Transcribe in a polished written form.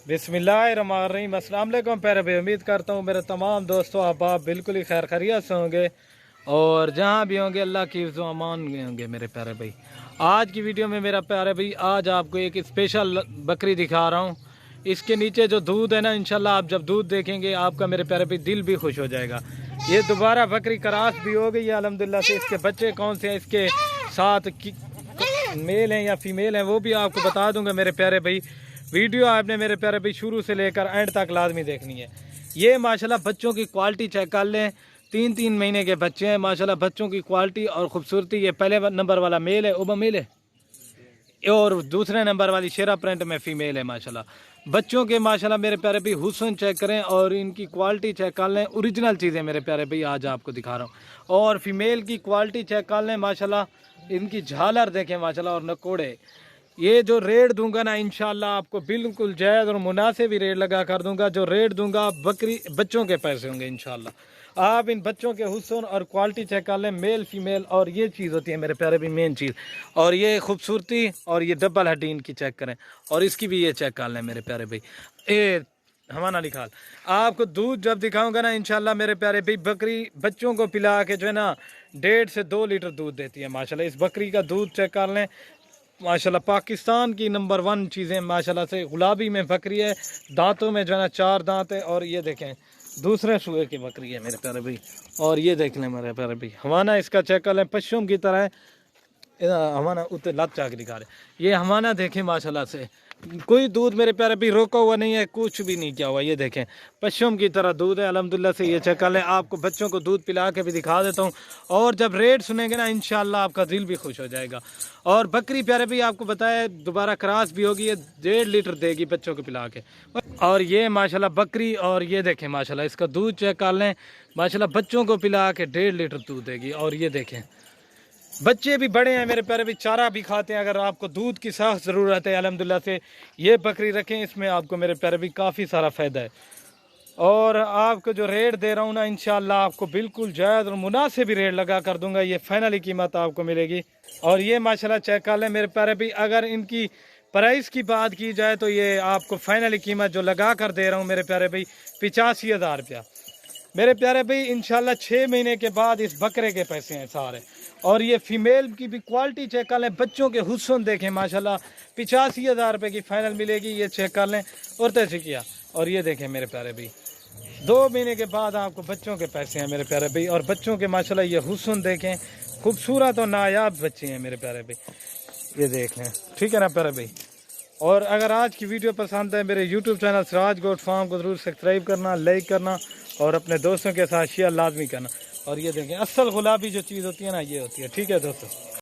बिस्मिल्लाहिर्रहमानिर्रहीम। अस्सलाम वालेकुम प्यारे भाई, उम्मीद करता हूँ मेरे तमाम दोस्तों आप बिल्कुल ही खैर खैरियत से होंगे और जहाँ भी होंगे अल्लाह की हिफ्ज़ व अमान में होंगे मेरे प्यारे भाई। आज की वीडियो में मेरा प्यारे भाई आज आपको एक स्पेशल बकरी दिखा रहा हूँ। इसके नीचे जो दूध है ना, इंशाल्लाह आप जब दूध देखेंगे आपका मेरे प्यारे भाई दिल भी खुश हो जाएगा। ये दोबारा बकरी क्रॉस भी हो गई है अल्हम्दुलिल्लाह से। इसके बच्चे कौन से हैं, इसके साथ मेल हैं या फीमेल हैं, वो भी आपको बता दूंगा मेरे प्यारे भाई। वीडियो आपने मेरे प्यारे भाई शुरू से लेकर एंड तक लाजमी देखनी है। ये माशाल्लाह बच्चों की क्वालिटी चेक कर लें, 3-3 महीने के बच्चे हैं माशाल्लाह। बच्चों की क्वालिटी और खूबसूरती, ये पहले नंबर वाला मेल है, ओबा मेल है, और दूसरे नंबर वाली शेरा प्रिंट में फीमेल है माशाल्लाह। बच्चों के माशाल्लाह मेरे प्यारे भाई हुस्न चेक करें और इनकी क्वालिटी चेक कर लें। ओरिजिनल चीज़ें मेरे प्यारे भाई आज आपको दिखा रहा हूँ। और फीमेल की क्वालिटी चेक कर लें माशाल्लाह। इनकी झालर देखें माशाल्लाह और नकोड़े। ये जो रेट दूंगा ना इंशाल्लाह आपको बिल्कुल जायज़ और मुनासिब ही रेट लगा कर दूंगा। जो रेट दूंगा बकरी बच्चों के पैसे होंगे इंशाल्लाह। आप इन बच्चों के हुस्न और क्वालिटी चेक कर लें, मेल फीमेल, और ये चीज़ होती है मेरे प्यारे भी मेन चीज़। और ये खूबसूरती और ये डबल हड्डी इनकी चेक करें और इसकी भी ये चेक कर लें मेरे प्यारे भाई। ये हमारा निकाल आपको दूध जब दिखाऊंगा ना इंशाल्लाह मेरे प्यारे भाई। बकरी बच्चों को पिला के जो है ना 1.5 से 2 लीटर दूध देती है माशाल्लाह। इस बकरी का दूध चेक कर लें माशाल्लाह। पाकिस्तान की नंबर 1 चीज़ें माशाल्लाह से। गुलाबी में बकरी है, दांतों में जो है ना 4 दांत है। और ये देखें दूसरे सूए की बकरी है मेरे प्यारे भाई। और ये देख लें मेरे प्यारे भाई, हमाना इसका चेक कर लें, पश्चिम की तरह है। हमारा उतने लत चाक दिखा रहे। ये हमारा देखें माशाल्लाह से, कोई दूध मेरे प्यारे भी रोका हुआ नहीं है, कुछ भी नहीं किया हुआ। ये देखें पश्चिम की तरह दूध है अल्हम्दुलिल्लाह से। ये चेक कर लें, आपको बच्चों को दूध पिला के भी दिखा देता हूँ। और जब रेट सुनेंगे ना इंशाल्लाह आपका दिल भी खुश हो जाएगा। और बकरी प्यारे भी आपको बताया दोबारा क्रॉस भी होगी, ये 1.5 लीटर देगी बच्चों को पिला के। और ये माशाल्लाह बकरी, और ये देखें माशाल्लाह इसका दूध चेक कर लें माशाल्लाह। बच्चों को पिला के 1.5 लीटर दूध देगी। और ये देखें बच्चे भी बड़े हैं मेरे प्यारे भी, चारा भी खाते हैं। अगर आपको दूध की सख्त ज़रूरत है अल्हम्दुलिल्लाह से ये बकरी रखें, इसमें आपको मेरे प्यारे भी काफ़ी सारा फ़ायदा है। और आपको जो रेट दे रहा हूँ ना इंशाल्लाह आपको बिल्कुल जायज़ और मुनासिब भी रेट लगा कर दूंगा। ये फाइनली कीमत आपको मिलेगी। और ये माशाल्लाह चेक कर लें मेरे प्यारे भी, अगर इनकी प्राइस की बात की जाए तो ये आपको फाइनली कीमत जो लगा कर दे रहा हूँ मेरे प्यारे भाई 85,000 रुपया मेरे प्यारे भाई। इंशाल्लाह 6 महीने के बाद इस बकरे के पैसे हैं सारे। और ये फीमेल की भी क्वालिटी चेक कर लें, बच्चों के हुस्न देखें माशाल्लाह। 85,000 रुपये की फाइनल मिलेगी, ये चेक कर लें। और तैसे किया और ये देखें मेरे प्यारे भाई, 2 महीने के बाद आपको बच्चों के पैसे हैं मेरे प्यारे भाई। और बच्चों के माशाल्लाह ये हुस्न देखें, खूबसूरत और नायाब बच्चे हैं मेरे प्यारे भाई। ये देख लें, ठीक है ना प्यारे भाई। और अगर आज की वीडियो पसंद है मेरे YouTube channel Siraj goat farm को ज़रूर सब्सक्राइब करना, लाइक करना और अपने दोस्तों के साथ शेयर लाजमी करना। और ये देखें असल गुलाबी जो चीज़ होती है ना, ये होती है। ठीक है दोस्तों।